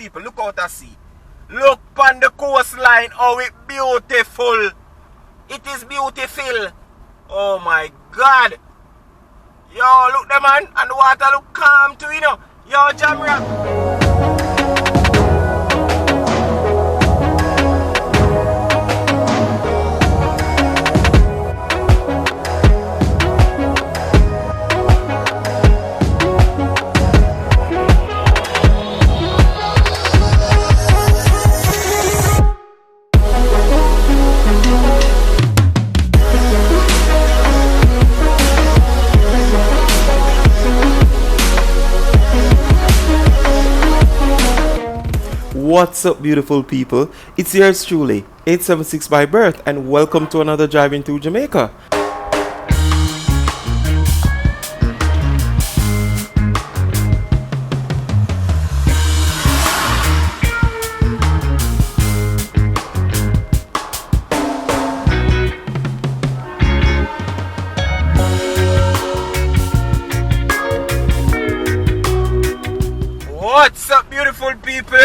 people, look out to sea. Look on the coastline, how it beautiful. It is beautiful. Oh my God. Yo, look there, man. And the water look calm too, you know. Yo, Jamaica. What's up, beautiful people? It's yours truly, 876 by birth, and welcome to another Driving Through Jamaica. What's up, beautiful people?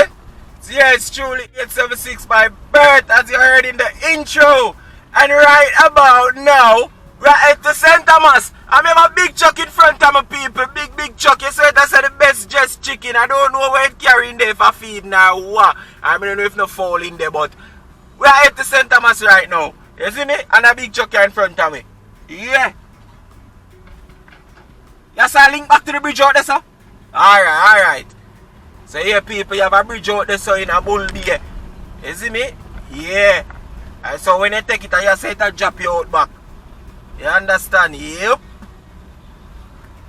Yeah, it's truly 876 by birth, as you heard in the intro. And right about now, we're at the St. Thomas. I have a big chuck in front of my people. Big chuck. You said that's the best just chicken. I don't know where it carrying there for feed now. What? I don't know if no fall in there, but we're at the St. Thomas right now. You see me? And a big chuck here in front of me. Yeah. You saw a link back to the bridge out there, sir? Alright. So here people, you have a bridge out there so in a bull there. You see me? Yeah. And so when you take it, you say it drop you out back. You understand? Yep.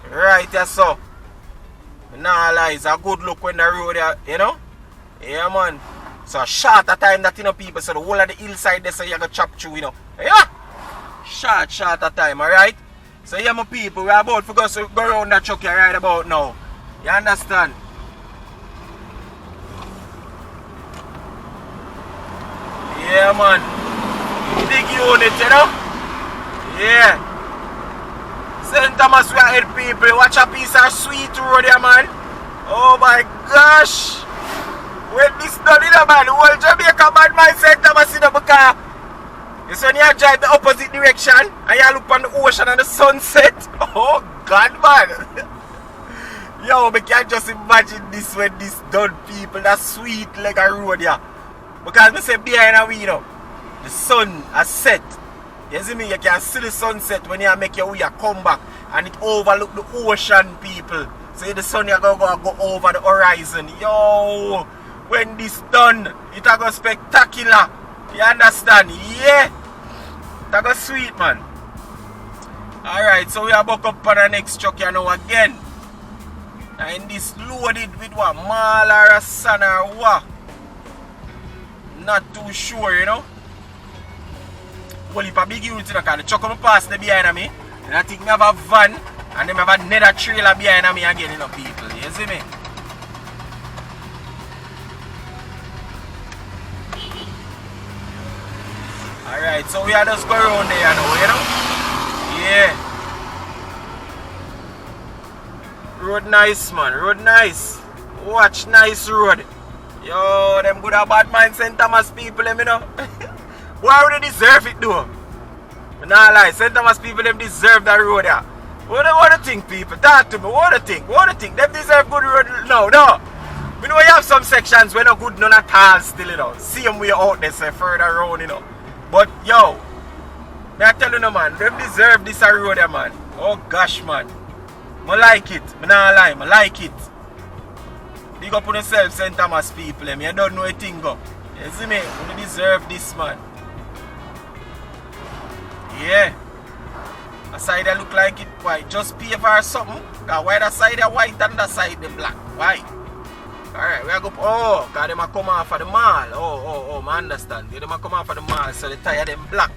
Right, yeah, so. Nah, lie, it's a good look when the road, you know? Yeah, man. So short a time that, you know, people, so the whole of the hillside there, so you can chop through, you know? Yeah. Short a time, alright? So yeah, my people, we're about to go around that truck here right about now. You understand? Yeah, man. Big unit, you know? Yeah. St. Thomas, we are here, people. Watch a piece of sweet road here, man. Oh my gosh. When this done, you know, man, the whole Jamaica bad man, St. Thomas, you know, because you see when you drive the opposite direction and you look on the ocean and the sunset. Oh, God, man. Yo, we can't just imagine this when this done, people. That sweet like a road here. Because I say behind a we, you know, the sun has set. You see me? You can see the sunset when you make your way, you come back and it overlook the ocean, people. So the sun you go over the horizon. Yo, when this done, it a go spectacular. You understand? Yeah. It a go sweet, man. Alright, so we are back up on the next truck here now again. And this loaded with what? Mal or a sun or what? Not too sure, you know. Well, if a big unit, you know, because the truck come past the behind me, and I think we have a van, and then we have another trailer behind me again, you know, people. You see me? Alright, so we are just going around there now, you know? Yeah. Road nice, man. Road nice. Watch nice road. Yo, them good or bad mind St. Thomas people, them, you know. Why would they deserve it, though? But nah, lie, St. Thomas people, them deserve that road there. What do you think, people? Talk to me. What do you think? Them deserve good road? No. We know you have some sections where no good none at all still, you know. Same way out there, say, further around, you know. But, yo, I tell you, no, man, them deserve this road there, man. Oh, gosh, man. I like it. I nah lie, I like it. Big up on yourself, St. Thomas people. You don't know a thing go. You see me? You deserve this, man. Yeah. A side that look like it white. Just pave or something. Because why the side is white and the side is black? Why? Alright, we are go. Oh, because they might come off of the mall. Oh, I understand. They might come off of the mall. So the tire them black.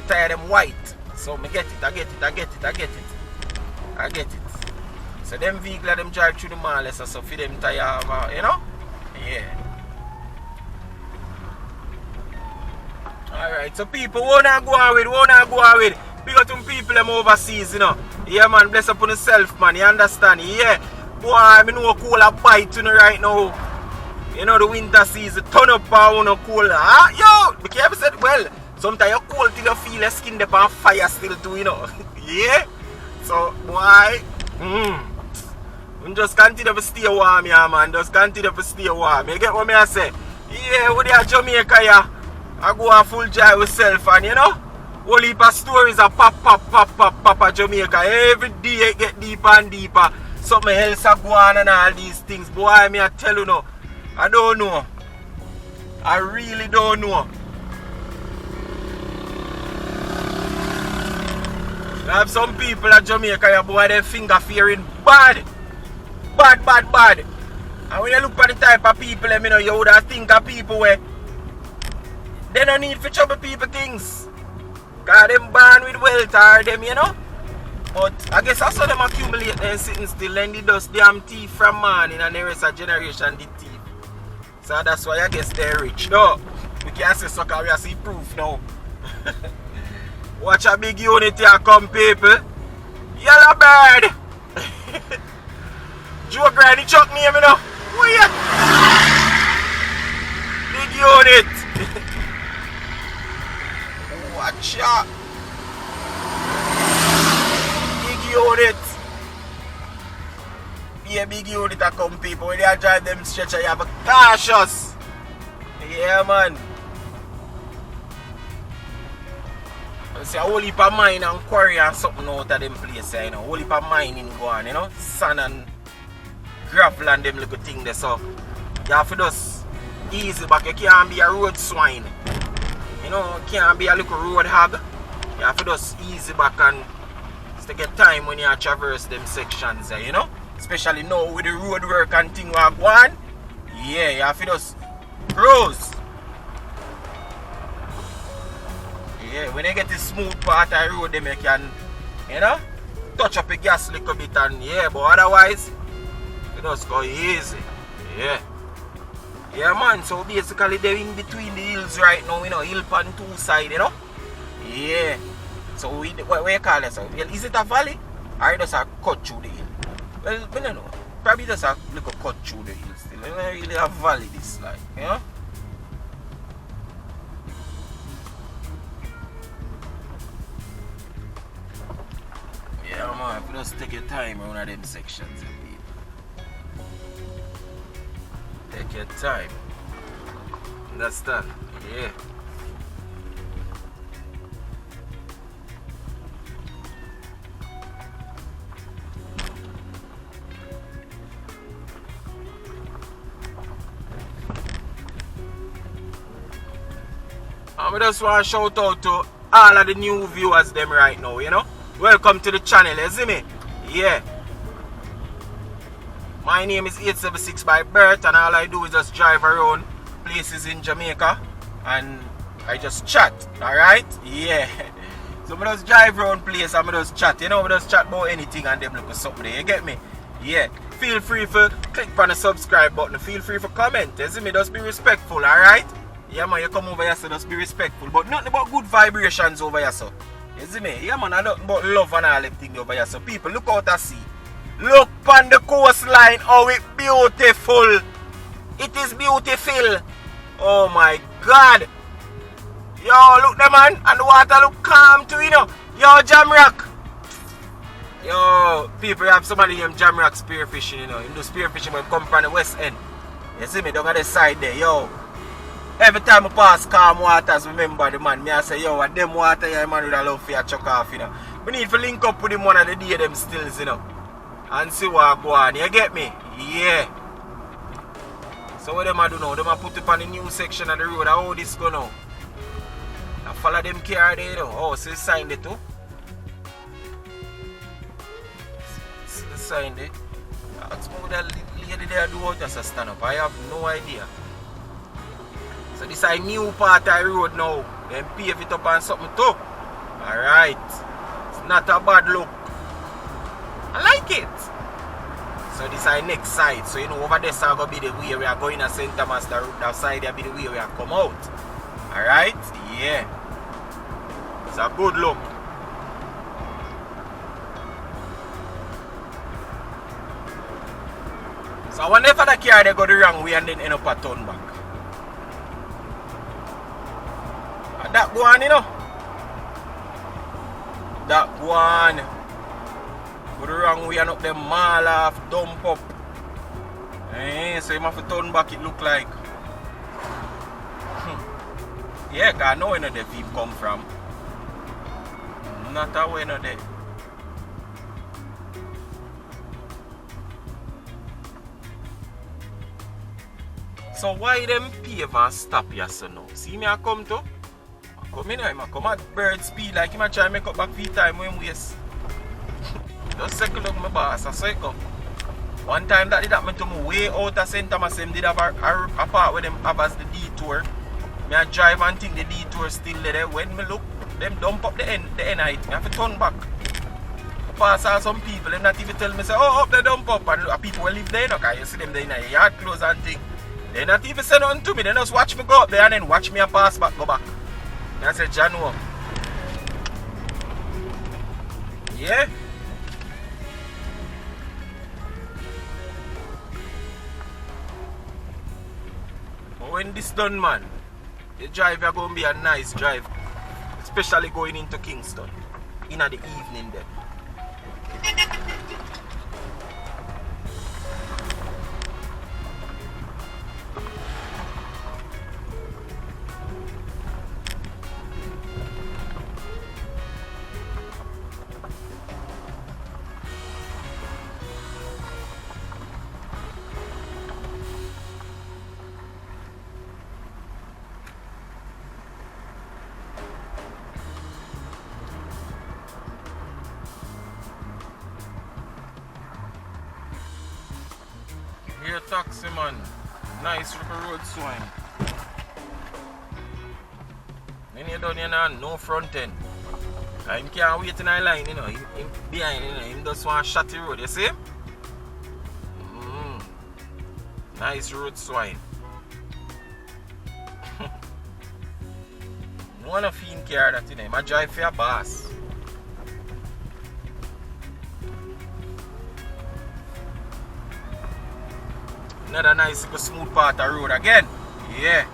The tire them white. So I get it. So them vehicles them drive through the mall, so for them tire, you know? Yeah. Alright, so people, what not go on with? Big up to people them overseas, you know. Yeah, man, bless up on yourself, man, you understand? Yeah. Boy, I know cool a bite, you know, right now. You know the winter season turn up and no cool. Ah, yo, be careful said well. Sometimes you cold till you feel your skin up on fire still too, you know. Yeah. So why? Just continue to stay warm, yeah man. Just continue to stay warm. You get what me I say? Yeah, with the Jamaica, yeah. I go a full joy with self and you know. Whole heap of stories are pop at Jamaica. Every day it get deeper and deeper. Something else are go on and all these things. Boy, me I tell you no. I don't know. I really don't know. I have some people at Jamaica, yeah, boy, they finger fearing bad. Bad. And when you look at the type of people, you know, you would have think of people where they don't need for trouble people things. Because them born with wealth or them, you know. But I guess I saw them accumulate and sitting still and they dust damn teeth from morning and the rest of generation did teeth. So that's why I guess they're rich. No, we can't say so because we see proof now. Watch a big unit here come people. Yellow bird. Joe Granny Chuck name you know. Where you? Big unit. Watch out. Big unit. Be a big unit that come people. When they drive them stretcher you have a cautious. Yeah man. See a whole heap of mine and quarry and something out of them place, you know. A whole heap of mining go on, you know. Sand and gravel and them little thing there. So you have to just easy back. You can't be a road swine. You know, you can't be a little road hog. You have to just easy back and just take your time when you traverse them sections there, you know. Especially now with the road work and thing going on. Yeah, you have to just cruise. Yeah, when you get the smooth part of the road, then you can, you know, touch up the gas a little bit and yeah, but otherwise, you just go easy. Yeah. Yeah man, so basically they're in between the hills right now, you know, hill on two sides, you know. Yeah. So what you call it? So, is it a valley? Or just a cut through the hill? Well, I don't know. Probably just a little cut through the hill still. It's not really a valley this like, you know. Yeah man, if you just take your time around them sections, people. Take your time. Understand? Yeah. I just want to shout out to all of the new viewers them right now, you know. Welcome to the channel, you see me? Yeah. My name is 876 by birth and all I do is just drive around places in Jamaica and I just chat, alright? Yeah. So I just drive around places and I just chat, you know, I just chat about anything and them look something there, you get me? Yeah. Feel free to click on the subscribe button, feel free to comment, you see me? Just be respectful, alright? Yeah man, you come over here so just be respectful, but nothing about good vibrations over here so. You see me? Yeah man, I nothing but love and all them things over here. So people, look out and see. Look on the coastline, how it's beautiful. It is beautiful. Oh my God. Yo, look there man, and the water look calm too, you know. Yo, Jamrock. Yo, people have somebody named Jamrock spearfishing, you know. Him do spearfishing when come from the west end. You see me, down on the side there, yo. Every time I pass calm waters, remember the man, me I say, yo, and them water here, man, would love for you chuck off, you know. We need to link up with him one of the day them stills, you know. And see what go on, you get me? Yeah. So what them I do now? Them I put up on the new section of the road, how this go now? I follow them car there, you know. Oh, so it's signed it too? It's signed it. Ask me what that lady there do out just to stand up. I have no idea. So this is a new part of the road now. Then pave it up and something too. Alright. It's not a bad look. I like it. So this is our next side. So you know over there is going to be the way we are going to St. Thomas. That side will be the way we are come out. Alright? Yeah. It's a good look. So whenever the car they go the wrong way and then end up a turn back. And that go on, you know. That go on. Go the wrong way and up them mall off, dump up. So you have to turn back it look like. Yeah, cause I know where the people come from. Not away no there. So why them pave and stop here so now? See me I come to? I come in I come at bird speed like him I try to make up back few time when we waste. Just second look my boss, I say come. One time that did happen to me way out of St. Thomas, them did have a part where them have as the detour. Me I drive and think the detour still there. When me look, them dump up the end height. Me have to turn back. Pass out some people, them not even tell me say, oh up the dump up, and people will live there, no, cause you see them there in a yard close and thing. They not even say nothing to me, they just watch me go up there and then watch me and pass back, go back. And I say, Janu. Yeah. But when this done, man, the drive is going to be a nice drive. Especially going into Kingston. In the evening then. Here taxi man, nice little road swing. When you done here now, no front end. Him can't wait in a line, you know. Him behind, you know. Him just want to shut the road, you see? Nice road swine. No one of him care that, you know. I drive for a boss. Another nice smooth part of road again. Yeah.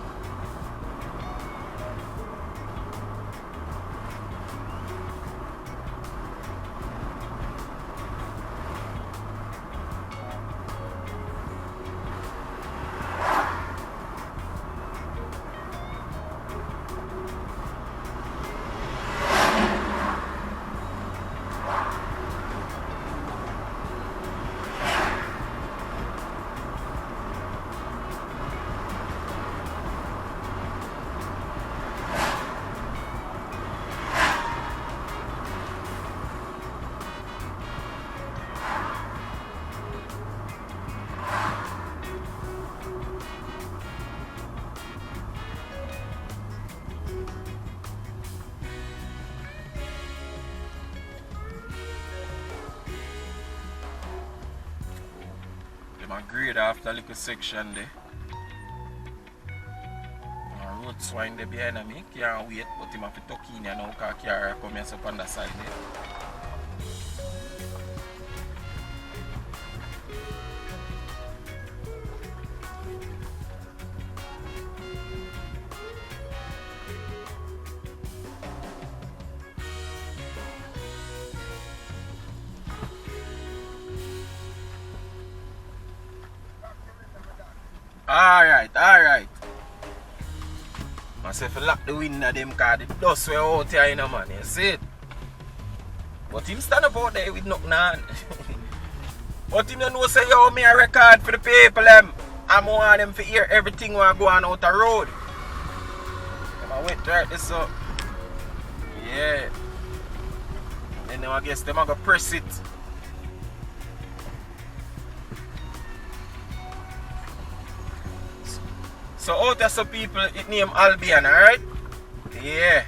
My grade after a little section there. My road swine there behind me. Can't wait, but him have to tuck in here now because car come here up on the side there. Alright. I say if you lock the window them car, the dust way out here, you know, man, you see it? But him stand up out there with nothing on. But him don't know say, yo, me a record for the people them. I'm want them to hear everything when I go on out the road. I wait to write this up. Yeah. Then I guess them are gonna press it. So out there some people it name Albion, alright? Yeah.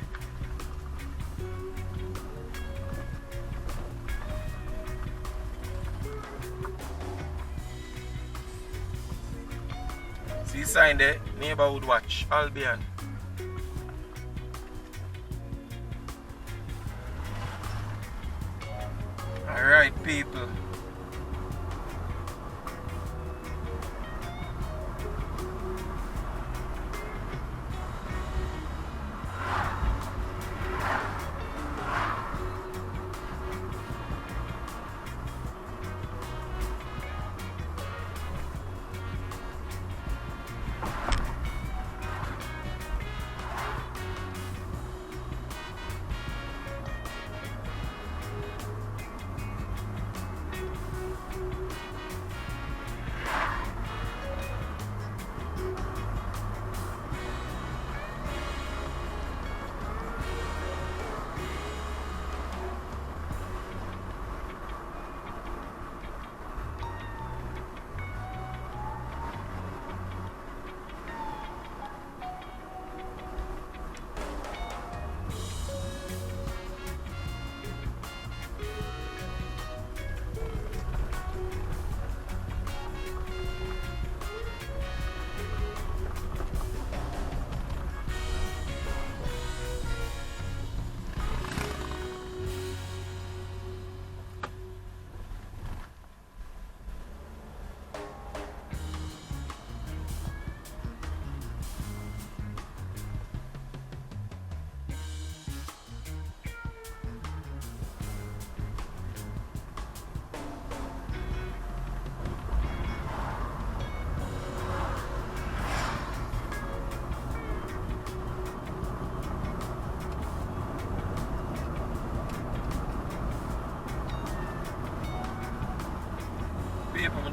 See sign there, neighborhood watch, Albion. Alright people.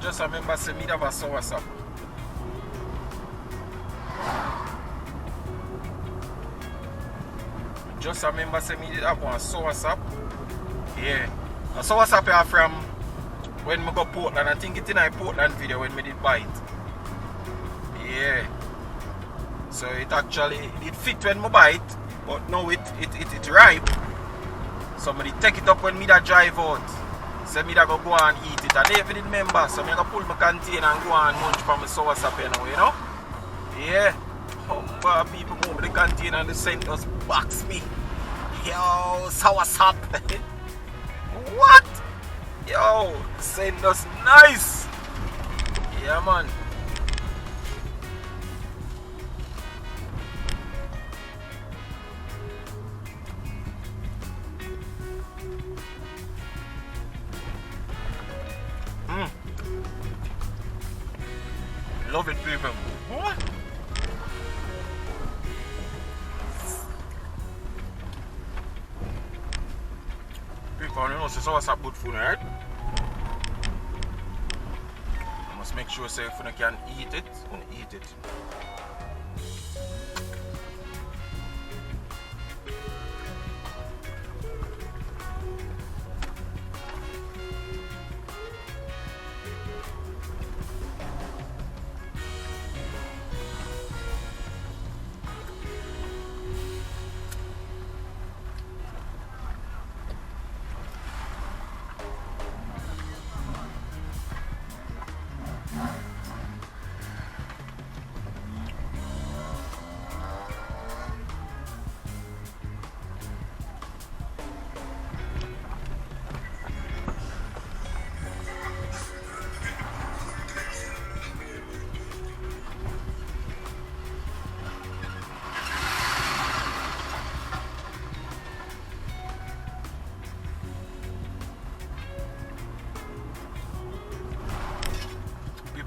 just remember say me have a soursop. Just remember say me did have one soursop. Yeah. A soursop are from when I go Portland. I think it's in a Portland video when I did buy it. Yeah. So it actually it fit when I buy it, but now it ripe. Somebody take it up when me that drive out. So me that go and eat it. And even remember, so me go pull my container and go and munch from my soursop now, you know? Yeah. People go with the container and they send us box me. Yo, soursop. What? Yo, send us nice. Yeah, man. Love it, people. What? People, you know, it's always a good food, right? You must make sure, say, if you can eat it, eat it.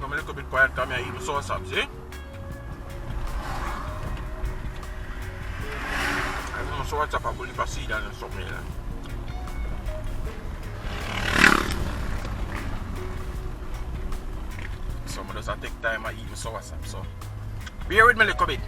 I'm a little bit quiet because I eat my soursop, see? I know soursop I believe I see that and something like that. So I just take time I eat my soursop, so bear with me a little bit.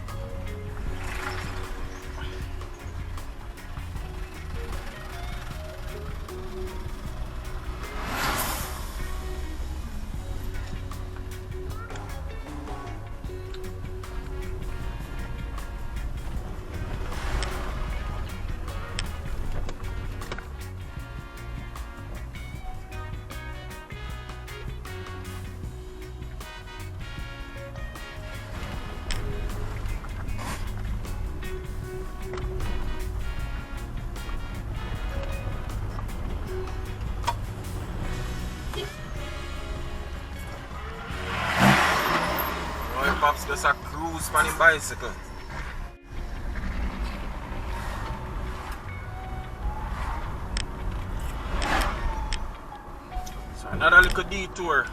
Pops just a cruise on his bicycle. So another little detour.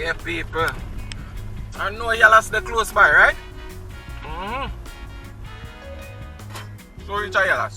Yeah, people. I know y'all stay close by, right? So reach out y'all.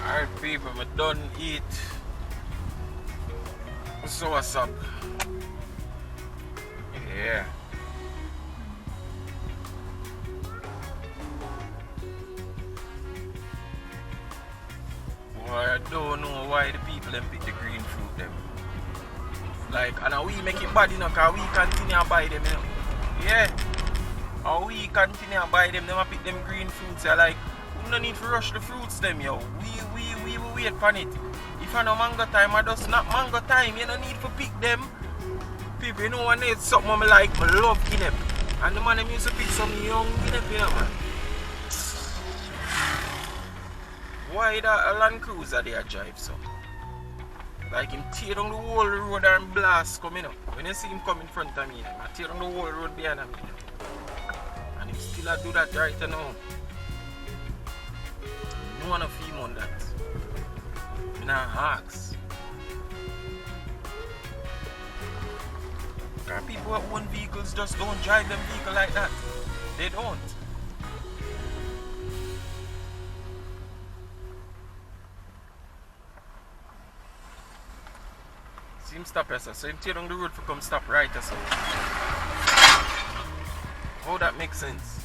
Alright people, I done eat. So what's up? Yeah. Boy, I don't know why the people them pick the green fruit them. Like, and we make it bad, you know, cause we continue to buy them, you know. Yeah. And we continue to buy them, them pick them green fruits. Yeah, like, we don't need to rush the fruits them, yo. We will wait for it. If I know mango time, I just not mango time. You don't need to pick them. People, you know, I need something I like, I love guinea. And the man them used to pick some young guinea, you know, man. Why that a Land Cruiser they a drive so? Like him tear down the whole road and blast coming up. When you see him come in front of me, I tear down the whole road behind me. And he still a do that right now. No one of him on that. I ask. Because people who own vehicles just don't drive them vehicle like that. They don't. See him stop here, so him tear down the road for come stop right here, so. How that makes sense?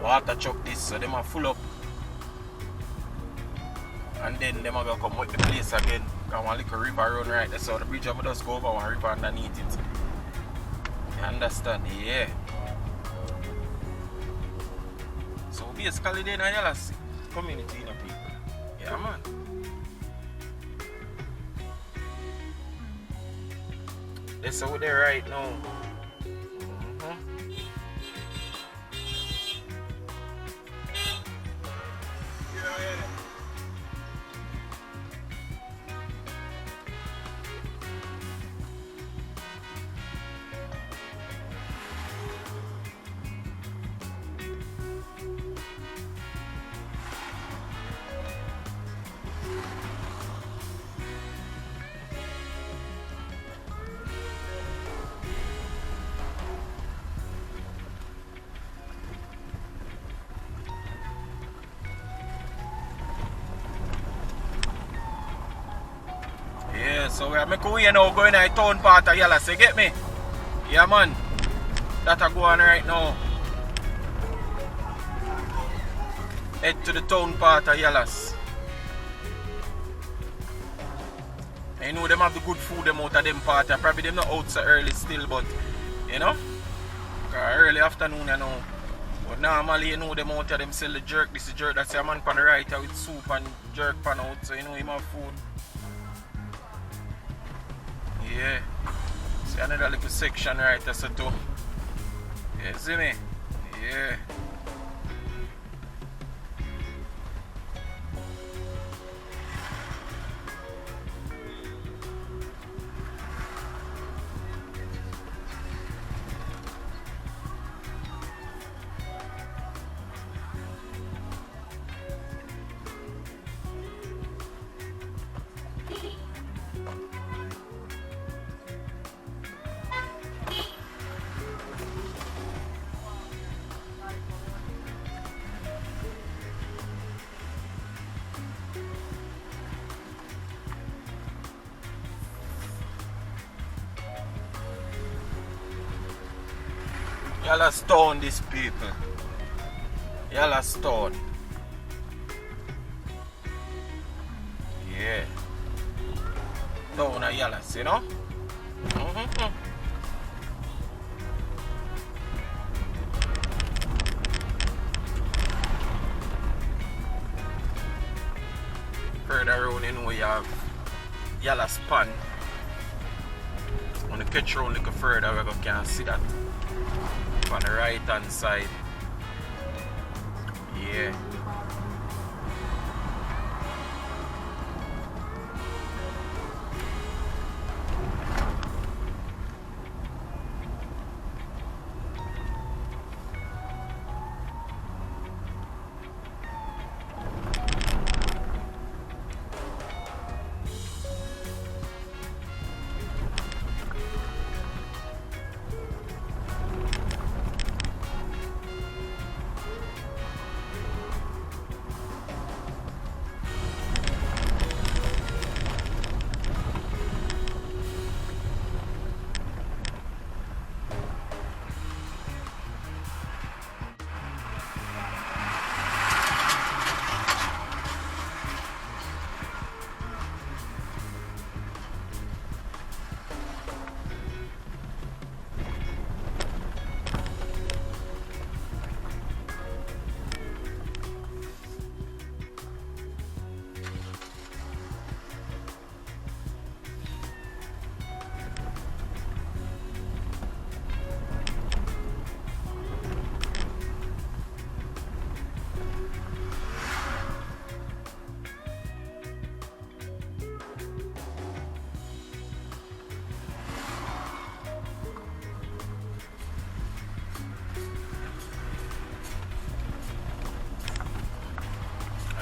Water truck this, so them are full up. And then them are gonna come with the place again. Got one little river run right there, so the bridge of just go over one river underneath it. You understand? Yeah. So basically then I yellow community, you know, people. Yeah man. That's out there right now. So we are making way now going to the town part of Yala, so get me? Yeah man, that are going right now. head to the town part of Yallas. You know them have the good food them out of them part. Probably them not out so early still, but you know, early afternoon you know. But normally you know them out of them sell the jerk. This is jerk that's a man pan the right with soup and jerk pan out, so you know him have food. Yeah. See another little section right there so too. Yeah, see me? Yeah. Y'all are stone these people. Y'all are stone. Yeah. Town of Yallas, you know? Further around you know you have Yallas Pond. When you catch around a little further we can see that. On the right hand side. Yeah.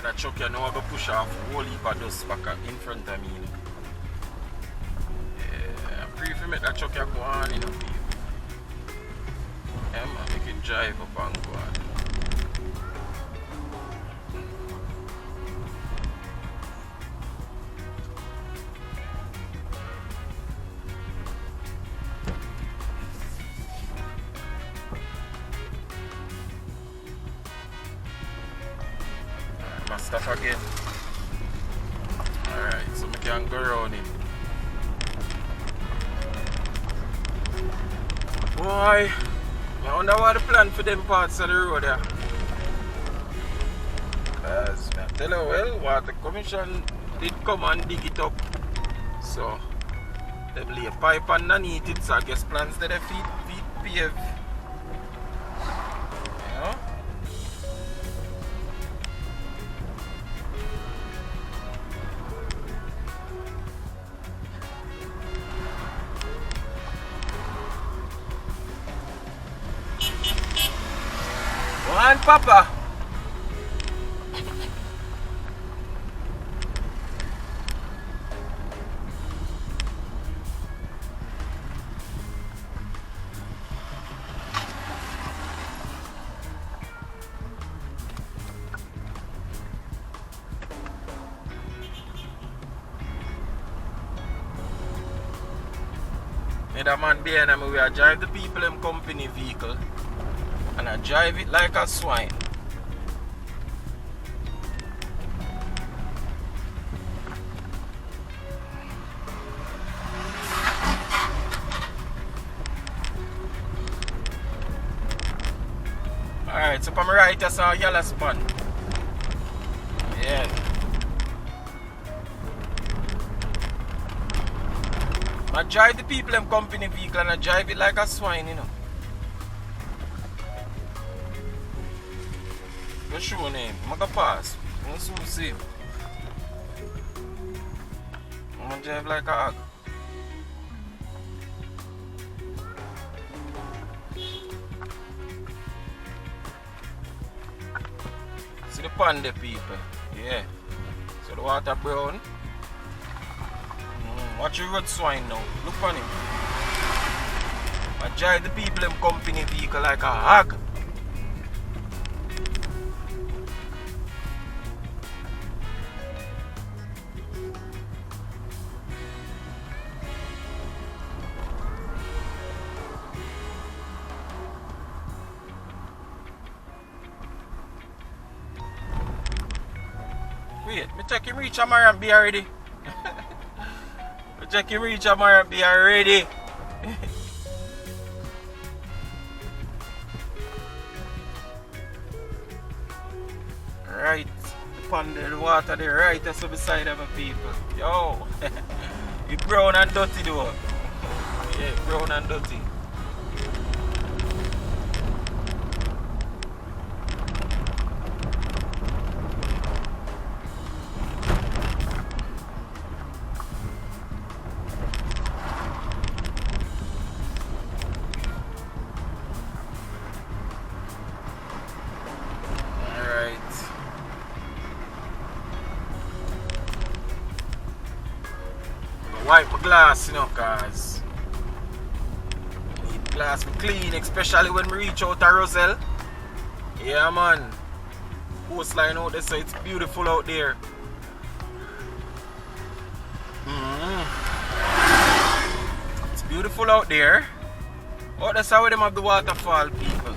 That truck you know I go push off a whole heap of dust back in front of me. You know. Yeah, I'm pretty to make that truck you go on, you know. Yeah man, make it drive up and go on. Stuff again. Alright, so we can go around it. Boy, I wonder what the plan for them parts of the road there. Because I tell you well, Water Commission did come and dig it up. So they lay a pipe underneath it, so I guess plans that they feed pave. You know? One Papa. The man behind me, we are drive the people in company vehicle and I drive it like a swine. Alright, so from my right, I saw a yellow spot. Yeah. I drive the people in company vehicle and I drive it like a swine, you know. What's your name? I'm gonna pass. I'm gonna soon see. I'm gonna drive like a hog. See the pond there, people. Yeah. So the water brown. Watch your road swine now. Look on him. I drive the people in company vehicle like a hog. Wait, me check him reach Amara and be already. Check him reach Amara and be already. Right, upon the water there, right that's beside of the people. Yo, it's brown and dirty though. Yeah, brown and dirty. Wipe my glass, you know, cause need glass to clean, especially when we reach out to Roselle. Yeah, man. Coastline out there, so it's beautiful out there. It's beautiful out there. Oh, that's how them have the waterfall, people.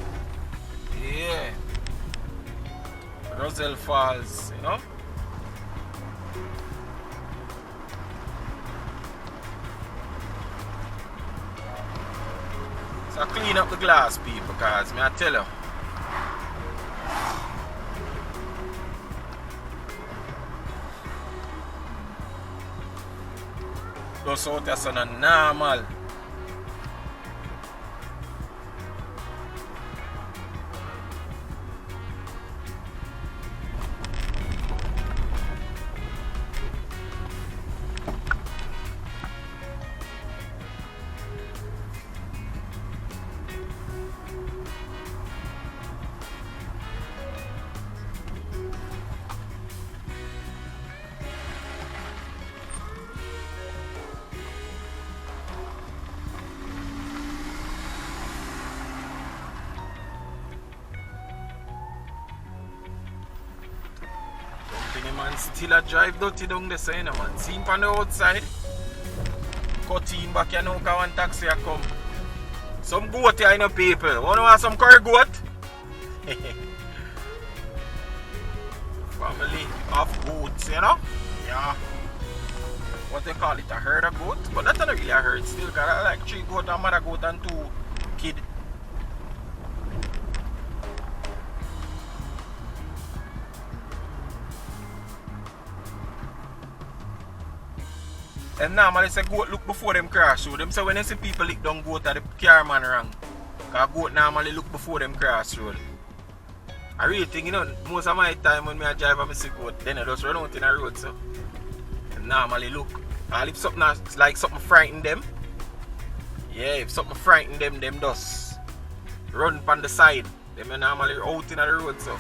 Yeah. Roselle Falls, you know. So clean up the glass, people, cause me I tell you. Those out there are normal. Man still a drive dirty down the side, man. See him from the outside. Cut him back, you know, cause one taxi a come. Some goat here, you know, people. Wanna want some curry goat? Family of goats, you know? Yeah. What they call it, a herd of goat? But that's not really a herd still, cause I like 3 goat, a mother goat and 2 kids. And normally say goat look before them crash road. Them say when they see people lick down goat at the car man wrong. Cause goat normally look before them crash road. I really think, you know, most of my time when I drive and see goat, then I just run out in the road, so. And normally look. And if something like something frighten them, yeah, if something frighten them, them just run on the side. Them are normally out in the road, so.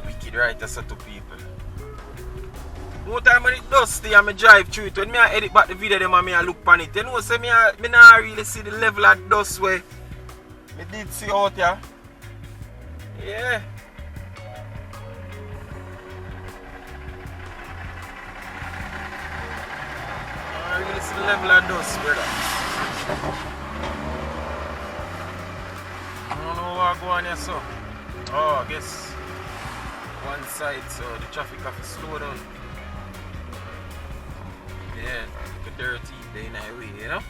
Wicked right, that's to people. More time when it dusty and I drive through it, when I edit back the video them and I look on it, you know, say me not really see the level of dust where I did see out here. Yeah. I really see the level of dust, brother. I don't know what going on here, so. Oh, I guess one side, so the traffic have to slow down. Yeah, the dirty day in the highway, you know?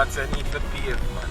parts I need to pave, man.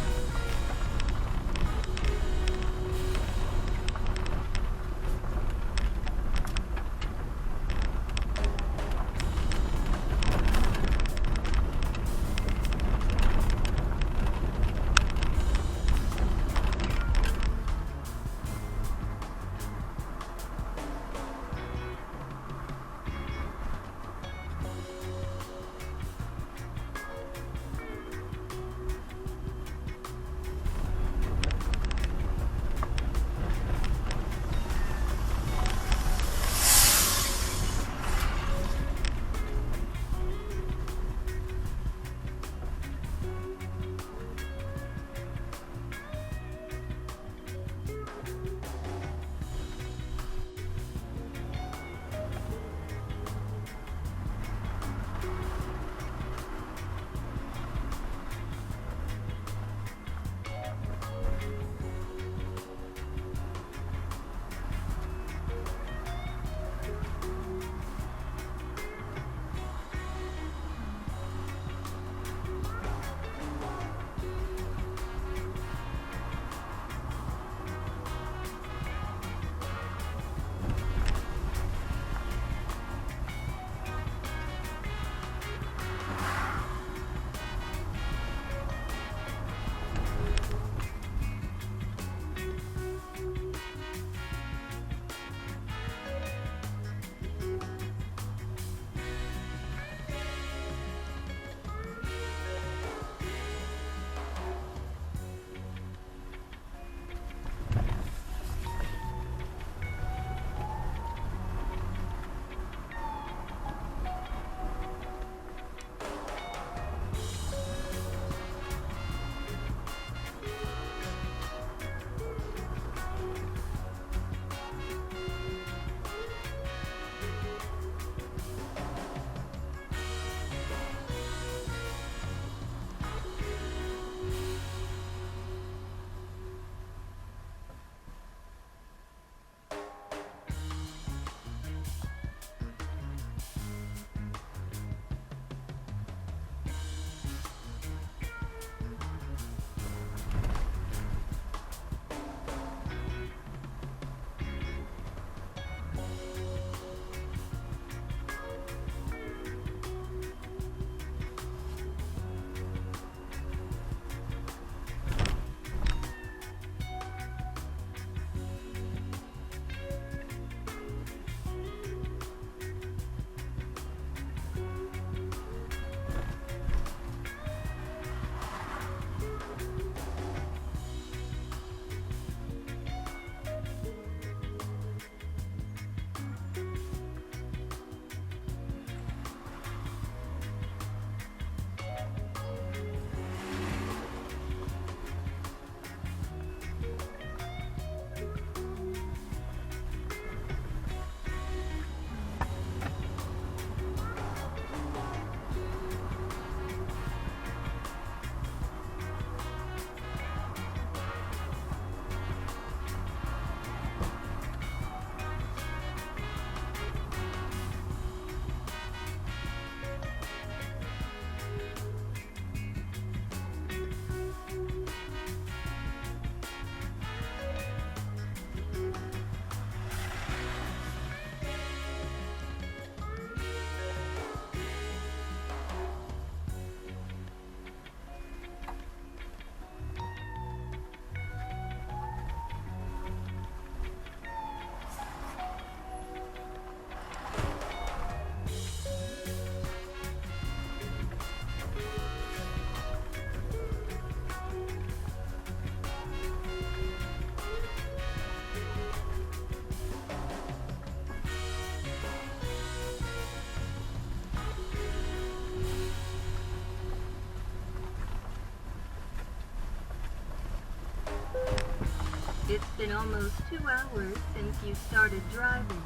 It's been almost 2 hours since you started driving.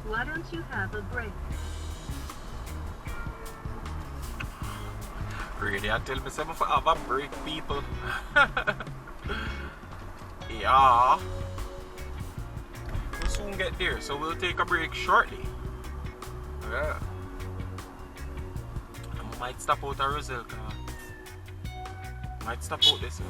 Why don't you have a break? Really, I tell myself if I have a break, people. Yeah. We'll soon get there, so we'll take a break shortly. Yeah. I might stop out at Roselle, Might stop out this one.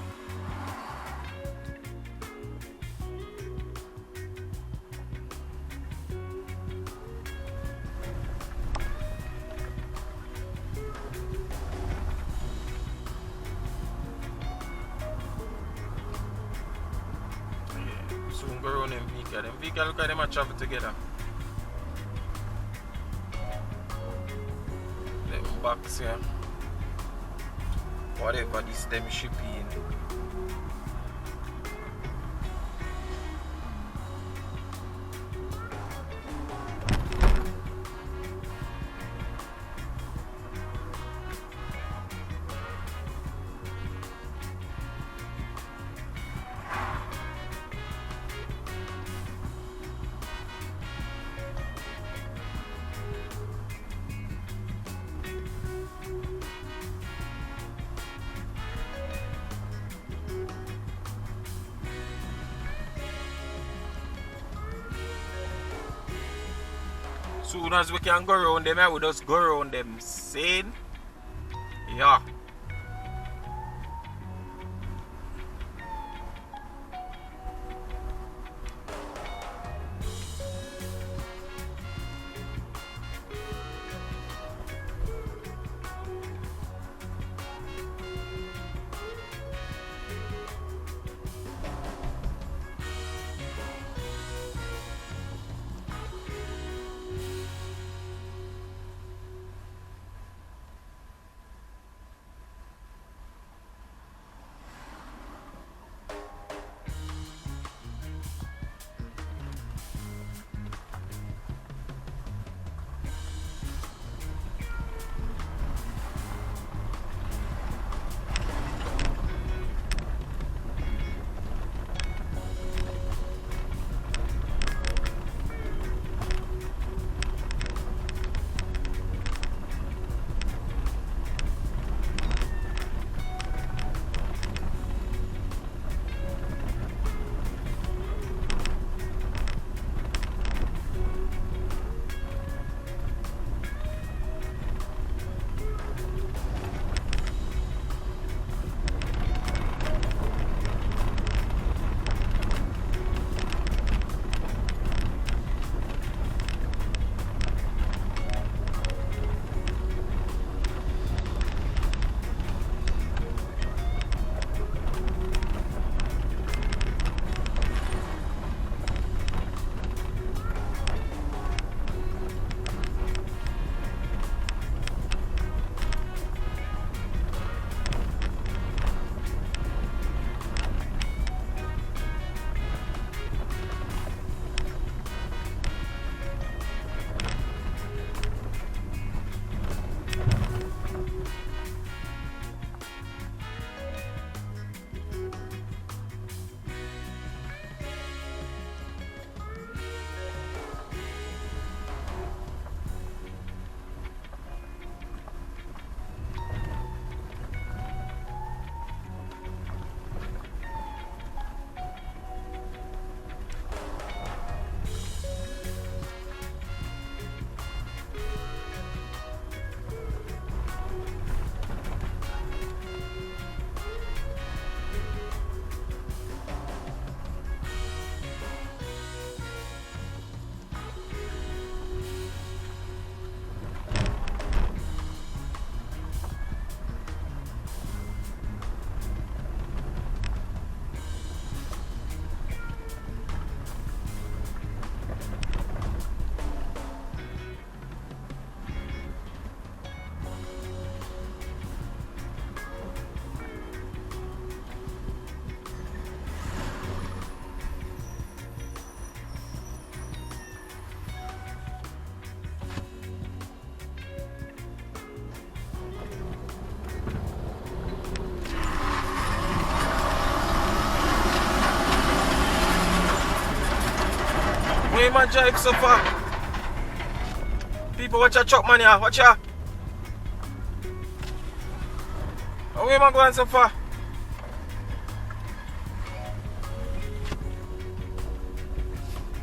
Soon go around them vehicle. Them vehicle look like them a travel together. Them box here. Whatever this them shipping. Soon as we can go around them, I will just go around them. Sane? Yeah. Where man drive so far? People watch your truck man here, watch ya. Where man going so far?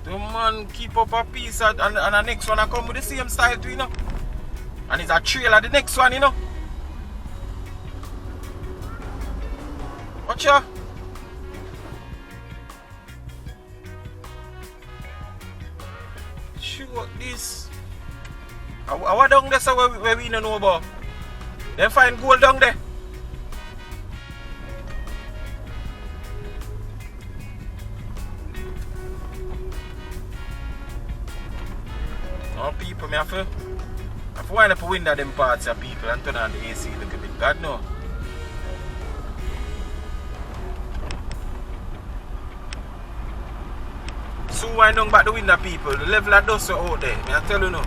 The man keep up a piece and the next one I come with the same style too, you know. And it's a trailer the next one, you know. Watch out. Shoot this. What down there so where we don't know about? They find gold down there. No people, I have to wind up a window them parts of people and turn on the AC a little bit. God no. So wind down back the window people. The level of dust are out there. I tell you now.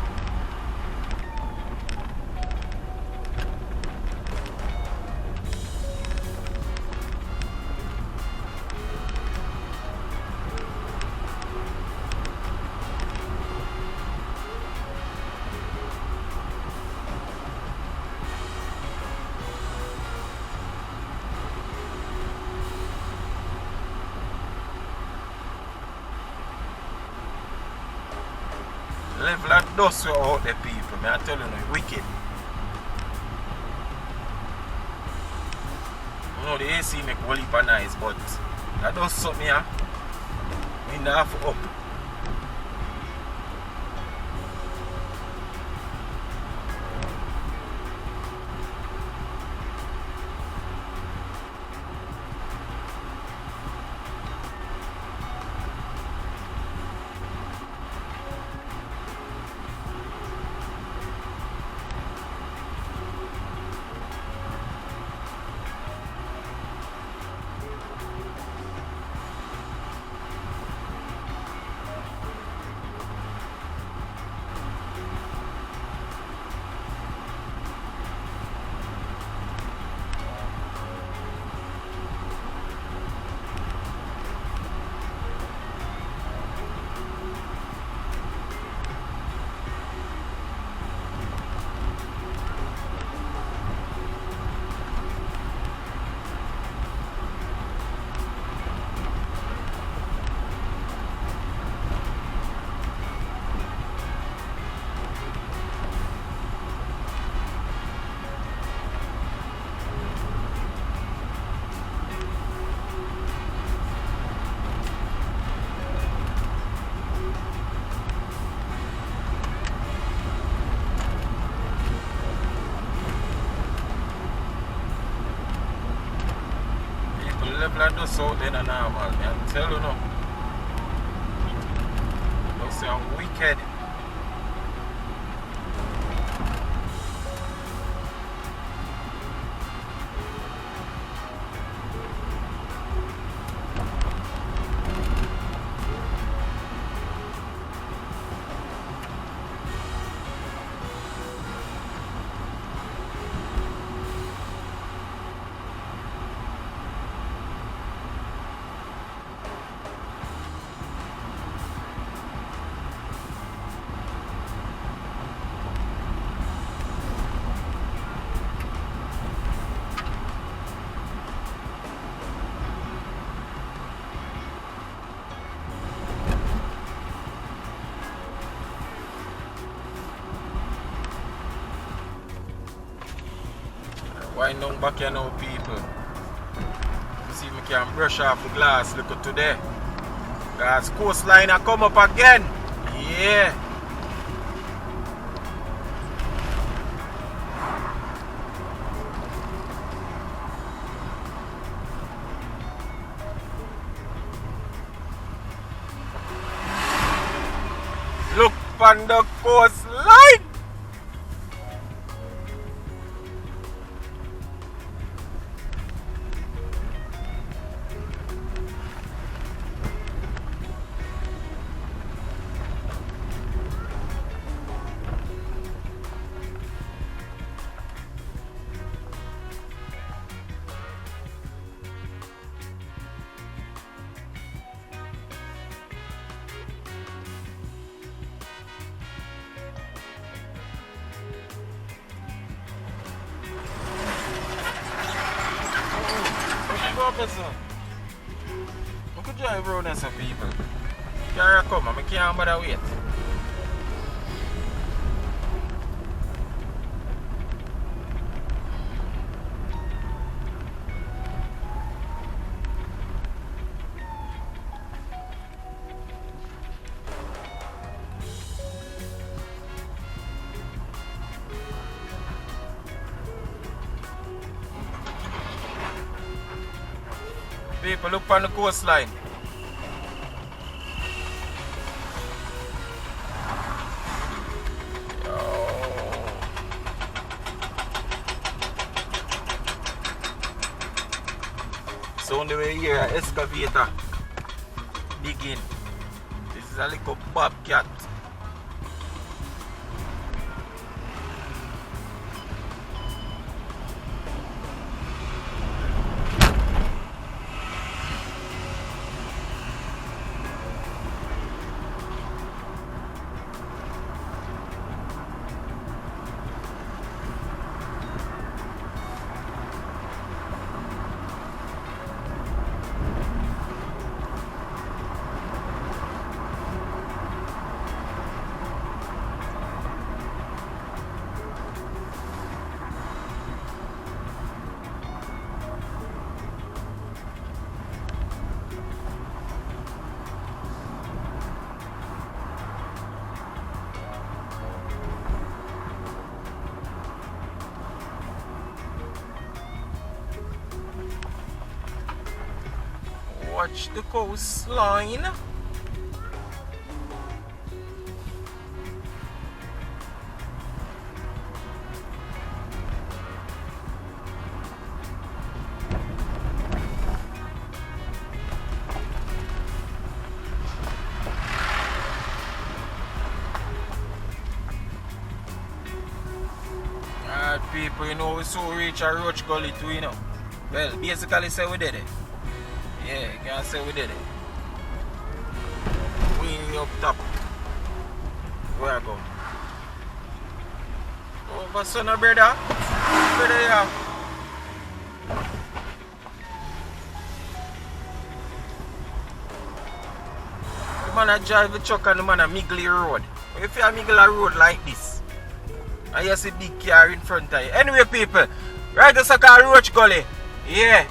Level of dust are out there people. I tell you now, wicked. You know the AC make whole heap of nice, but that does something here. In the half up. Level of dust out there normal, I tell you now. Don't sound wicked. Wind down back here now people. You see me can brush off the glass, look at today. God's coastline I come up again. Yeah. Look on the coastline. I could drive around and some people. Carry come, I can't bother wait. people, look on the coastline. So on the way here, an excavator digging. This is a little bobcat. Watch the coastline. Alright people, you know we so reach a roach gully too, you know. Well, basically say we did it. Yeah, you can say we did it. We up top. Where I go? Over son of brother. Brother, yeah. The man a drive the truck and the man a miggle road. If you a miggle a road like this, and you see big car in front of you. Anyway people, right to suck a roach gully. Yeah.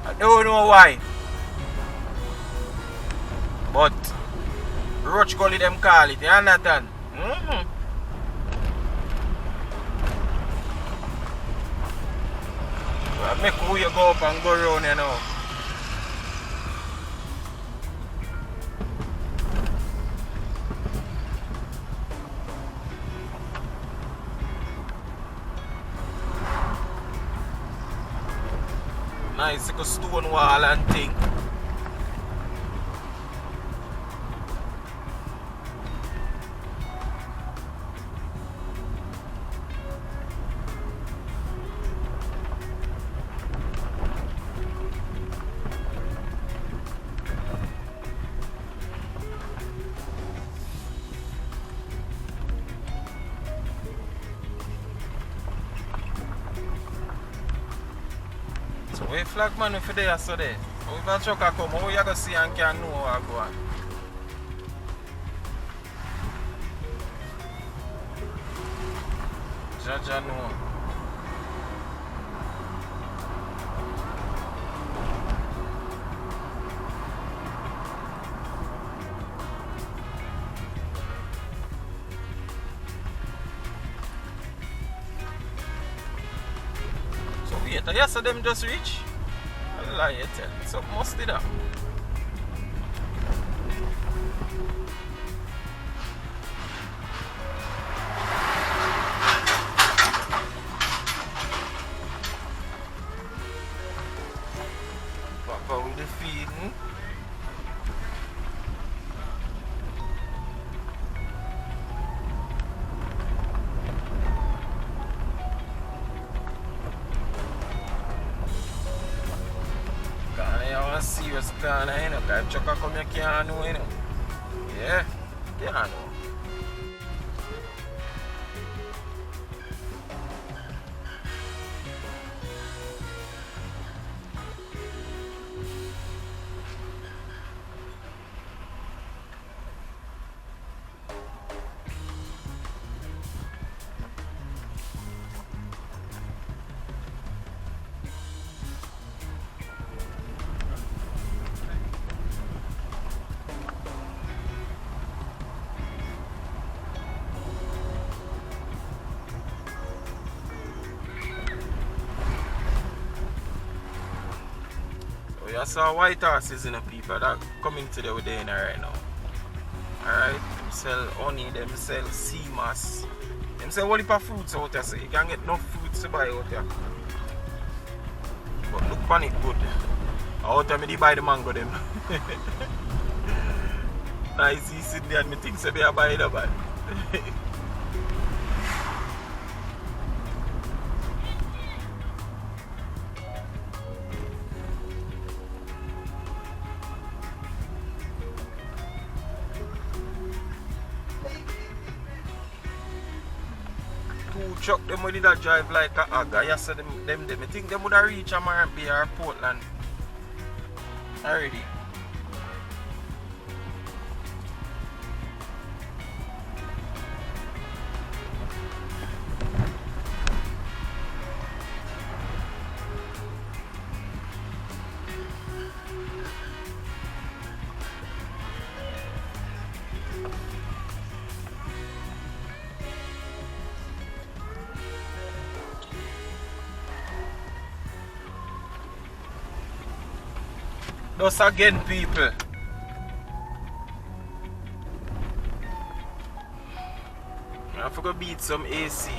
I don't know why. But roach gully them call it, you understand? Well, make who you go up and go around, you know. Nice like a stone wall and thing. So we flag man if they are so there. If a trucker come, how you go see and can know how go on? Jaja know. Yes, so them just reach. I lie, you tell. Something must be there. Papa with the feeding. Serious corner, you know, because trucker come you can't know, you know. Yeah, can't know. I saw white horses in the people that coming to the day right now. Alright, them sell honey, them sell sea moss. Them sell all heap of fruits out there, so you can get enough fruits to buy out there. But look on it good. Out there, me buy the mango them. Nice, you sit there and me think so I buy it up. Two truck them would that drive like a aga. Yes, so them. I think them would have reached Amarampi or Portland already. Those again, people. I have to go beat some AC.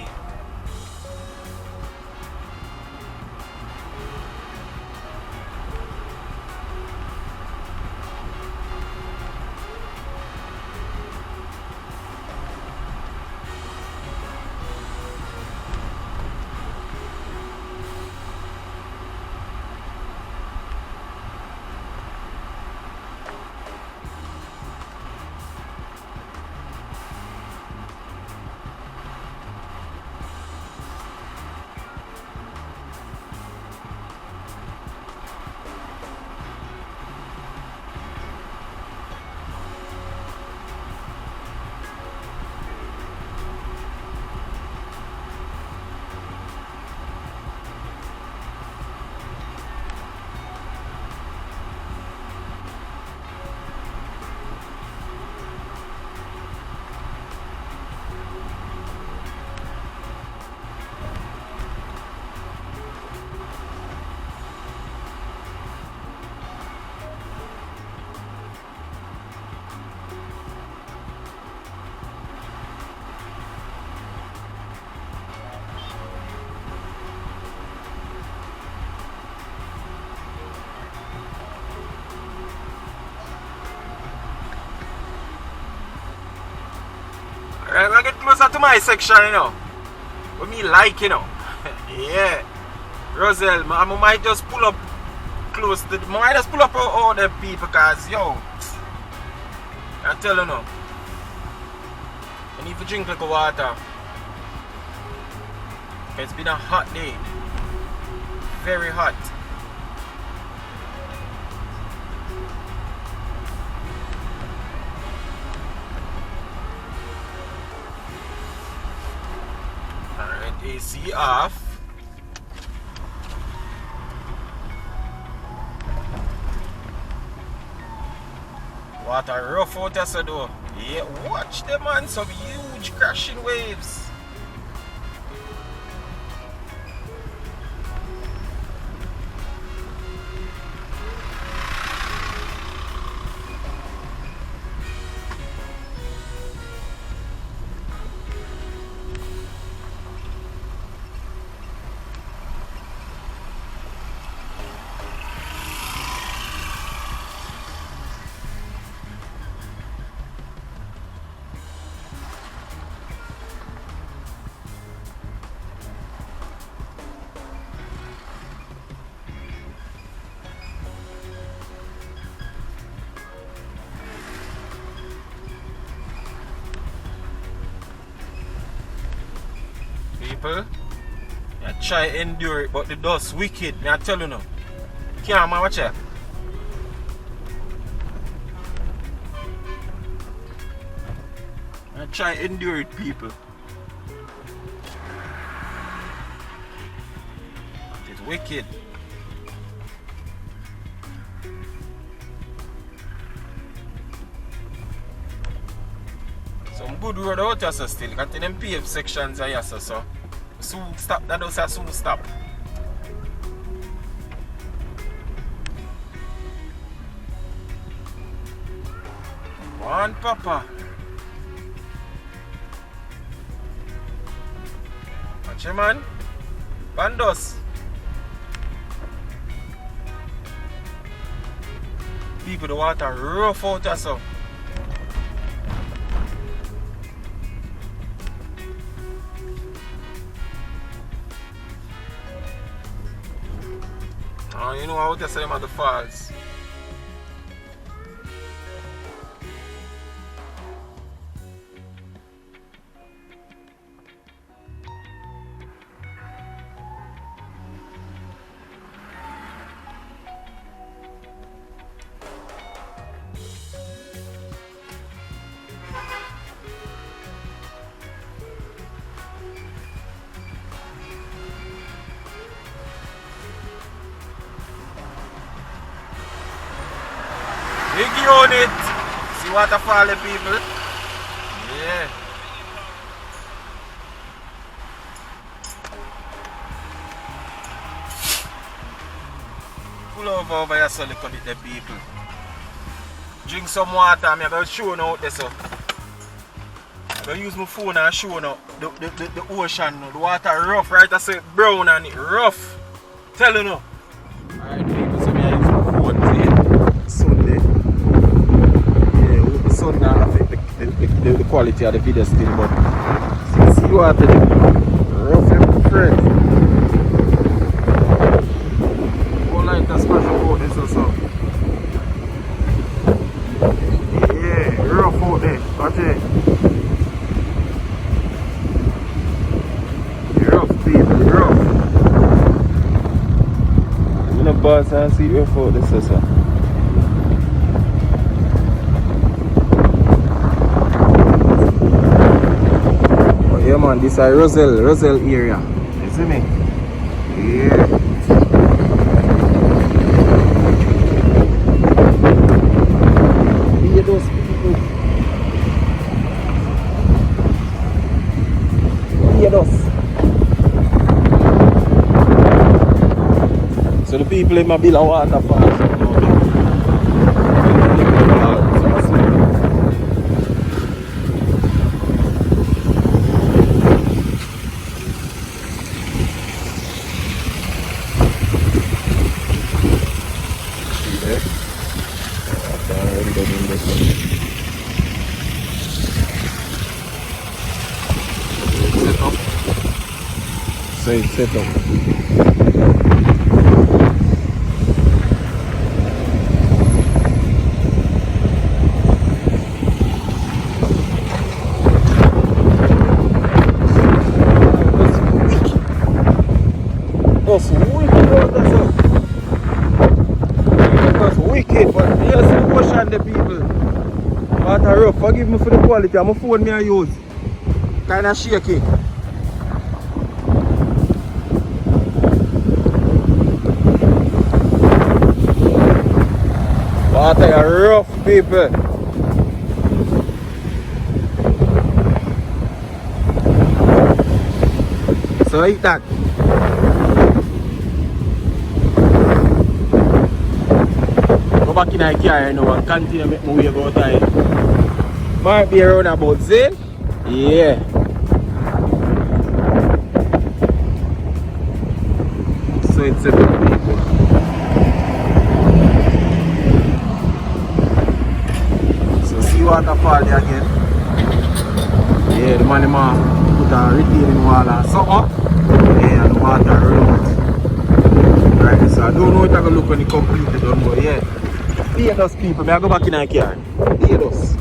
I get closer to my section, you know. What me like, you know. Yeah. Roselle, I might just pull up close to might just pull up all the people because yo. I tell you now. I need to drink like water. It's been a hot day. Very hot. AC off. Water rough out there, so though. Yeah, watch them man, some huge crashing waves. People, I try to endure it, but the dust wicked. I tell you now. Can't man, watch it. I try to endure it, people. It's wicked. Some good road out here still. Got them paved sections here, so soon stop. That does soon stop. On Papa. Watch him, man. Bandos. People, the water rough out or so. Oh, you know how to say them at the falls. Big unit. See waterfall, people. Yeah. Pull over here so look at the people. Drink some water. I'm going to show you out there. So. I'm going to use my phone and show you the ocean. The water rough, right? I say brown and it rough. Tell you now. Alright, people. So I use my phone today. Sunday. Sun now affect the quality of the video still, but see what the rough and fresh. All like the smash out this also. Yeah, rough out there. Watch it. Rough people, rough. I'm gonna buzz and see rough out this also. Yeah man, this is Roselle area. You see me? Yeah. Hear those people. Hear those. So the people in my bill waterfall. So it's set up. That's wicked out there, sir. That's wicked, but here's the ocean, the people. Water rough. Forgive me for the quality. I'm a phone me I use. Kinda shaky. Water are rough, people. So eat that. Go back in the car now and continue to make my way go time. Might be around about Zane. Yeah. So it's a bit people. Waterfall there again. Yeah, the man put a retaining wall and so up. Yeah, and the water run out. Right, so I don't know if I can look when it completely done, but yeah. Hear those people, may I go back in the car? Hear those.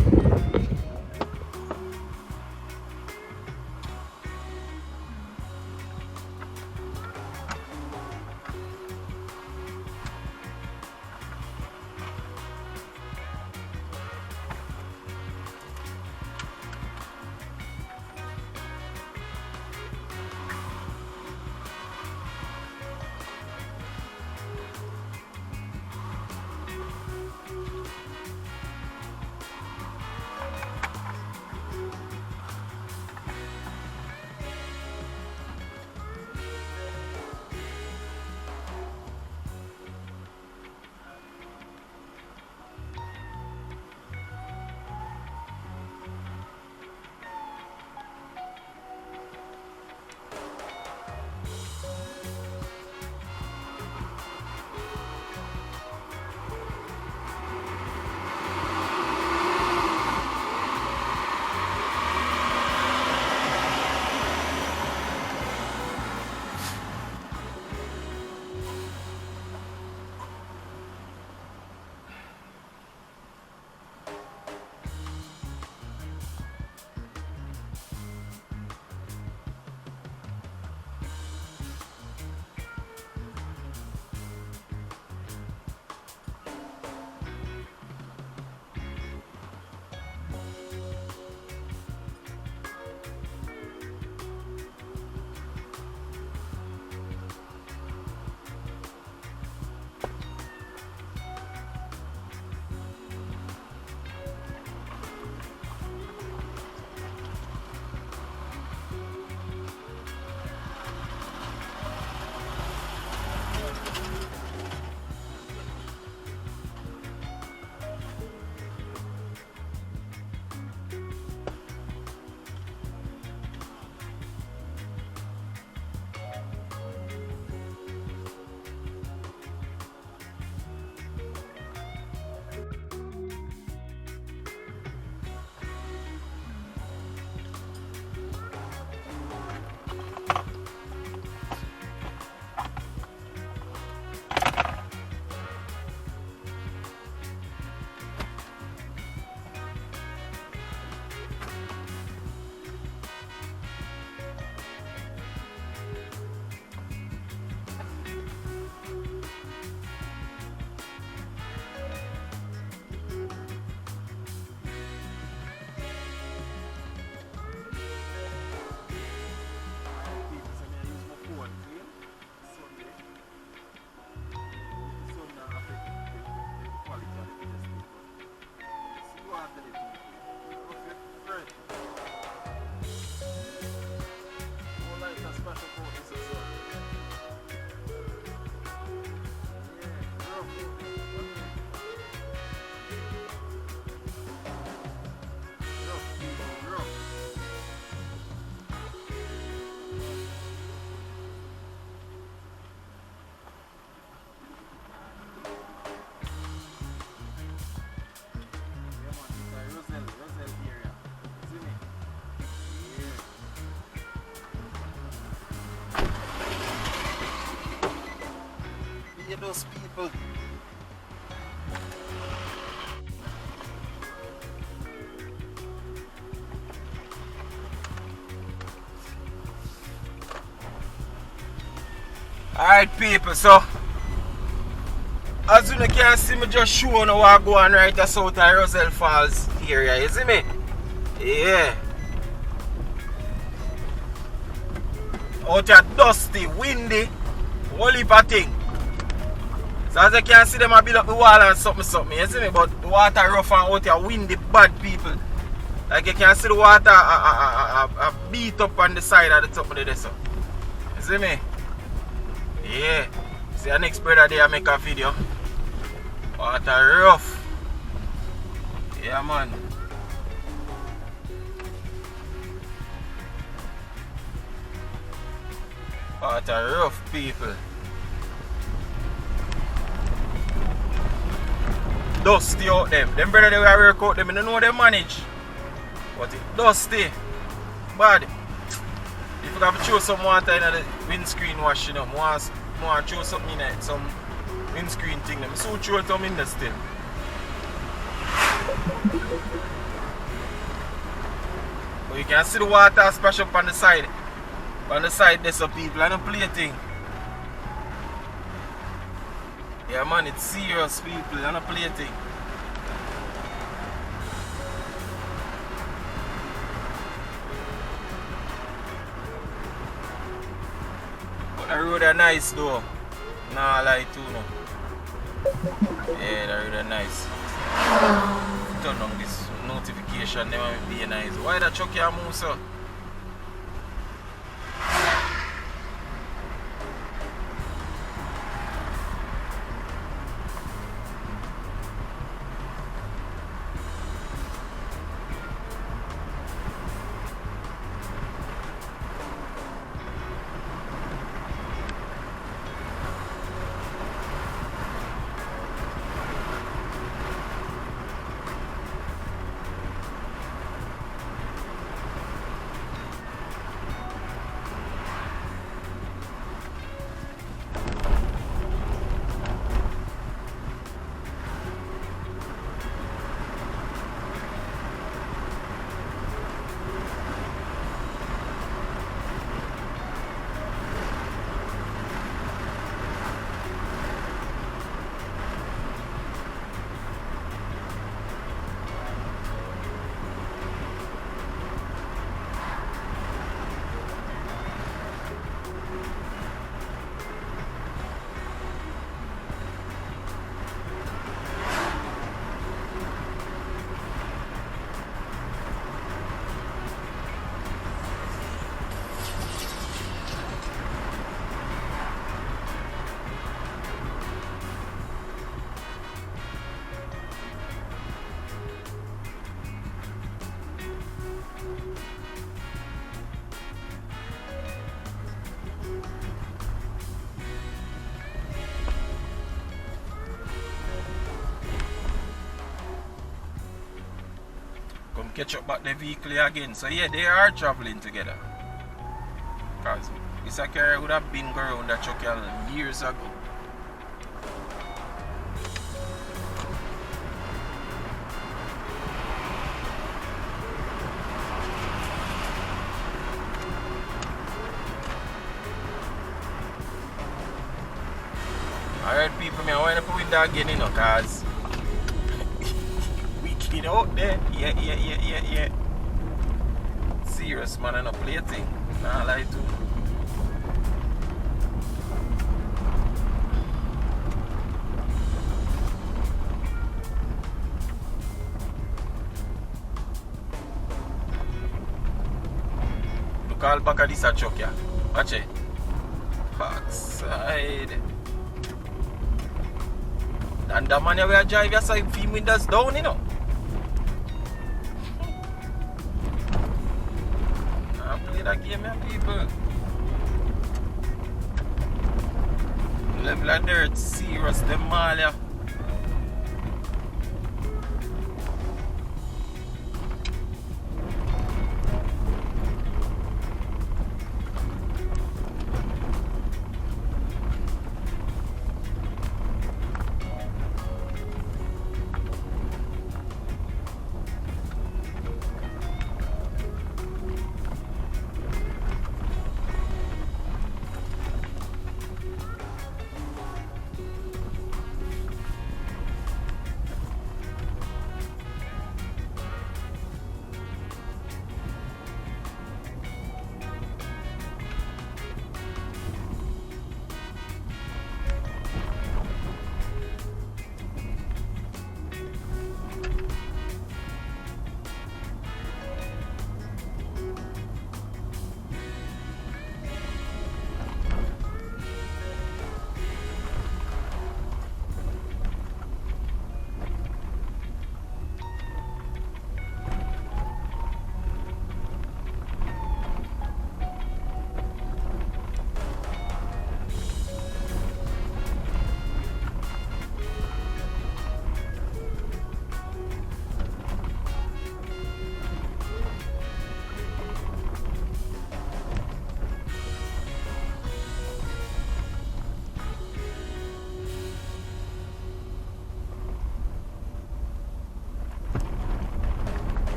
those people. Alright people, so as you can see, me just show you what I go on right south of Roselle Falls area, you see me? Yeah. Out here dusty, windy, whole heap of thing. So as you can see them I build up the wall and something, you see me? But the water rough and out here windy bad people. Like you can see the water beat up on the side of the top of the desert. You see me? Yeah. See the next brother there make a video. Water rough. Yeah man. Water rough people. Dusty out them. Them brother they will work out them, I don't know they manage. But it dusty. Bad. If you have to throw some water in the windscreen wash, you know, more throw something in it, some windscreen thing. I'm so throw some in there still. But you can see the water splash up on the side. On the side there's some people and a play thing. Yeah man, it's serious people and a play thing. But the road are nice though. Nah lie too no. Yeah, the road are nice. Turn on this notification, they might be nice. Why the truck here move so? Catch up back the vehicle again. So yeah, they are traveling together. Because this car would have been going around that truck years ago. Alright people, I want to put window again, you know, cause wicked out there. Yeah. Serious man, I no play thing. Nah lie too. Look all back at this truck here. Watch it. Backside. And the man where drive your side film windows down, you know. I play that game here, people. Level of dirt, serious, them all here.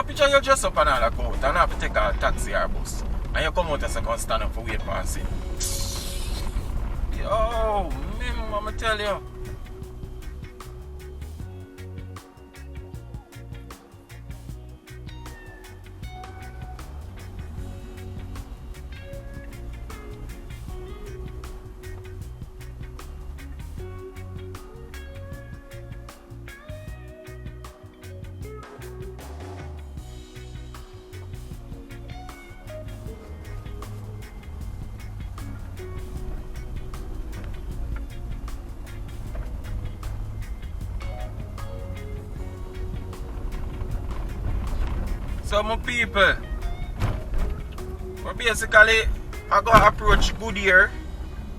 picture you dress up and all that come out and have to take a taxi or bus. And you come out as a can stand up for wait for us. Yo, man, I'ma tell you. So my people, we're basically I gotta approach Goodyear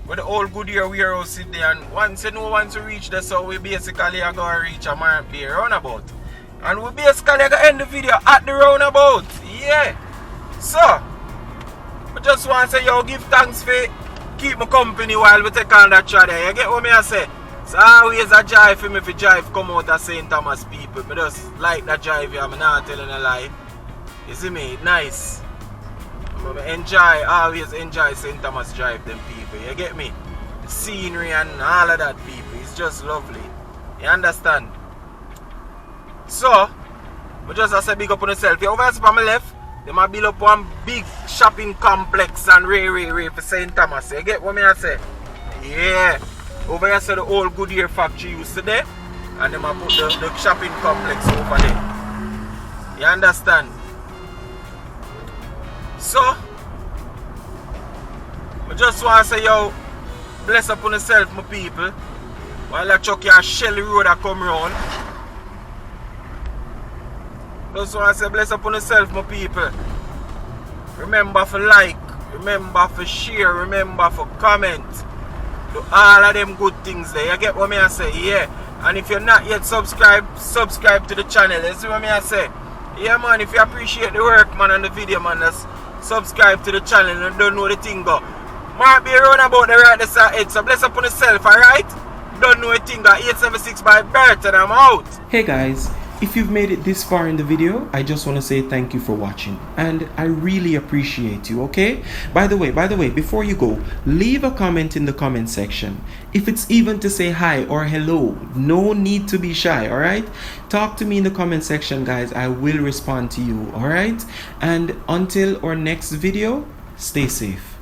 with the old Goodyear warehouse in there, and once you know once we reach there, so we basically are gonna reach a Mark Bay roundabout. And we basically gonna end the video at the roundabout. Yeah. So I just wanna say yo, give thanks for keep my company while we take on that trad there. You get what me I say? So always a drive for me if drive come out of St. Thomas people. I just like that drive here, I'm not telling a lie. You see me? Nice. Always enjoy St. Thomas drive them people. You get me? The scenery and all of that people. It's just lovely. You understand? So, I just say big up on yourself. You over here on my left, they might build up one big shopping complex and ray for St. Thomas. You get what me I say? Yeah. Over here so the old Goodyear factory used to there. And they might put the shopping complex over there. You understand? So, I just want to say, yo, bless up on yourself, my people. While I chuck your Shelly Road that come round. Just want to say, bless up on yourself, my people. Remember for like, remember for share, remember for comment. Do all of them good things there. You get what me I say? Yeah. And if you're not yet subscribed, subscribe to the channel. You see what me I say? Yeah, man, if you appreciate the work, man, and the video, man, just subscribe to the channel and don't know the thing go. Might be around about the right side, so bless up on yourself, alright? Don't know a thing go. 876 by Bert, and I'm out. Hey guys, if you've made it this far in the video, I just want to say thank you for watching, and I really appreciate you, okay? By the way, before you go, leave a comment in the comment section. If it's even to say hi or hello, no need to be shy, alright? Talk to me in the comment section, guys. I will respond to you, alright? And until our next video, stay safe.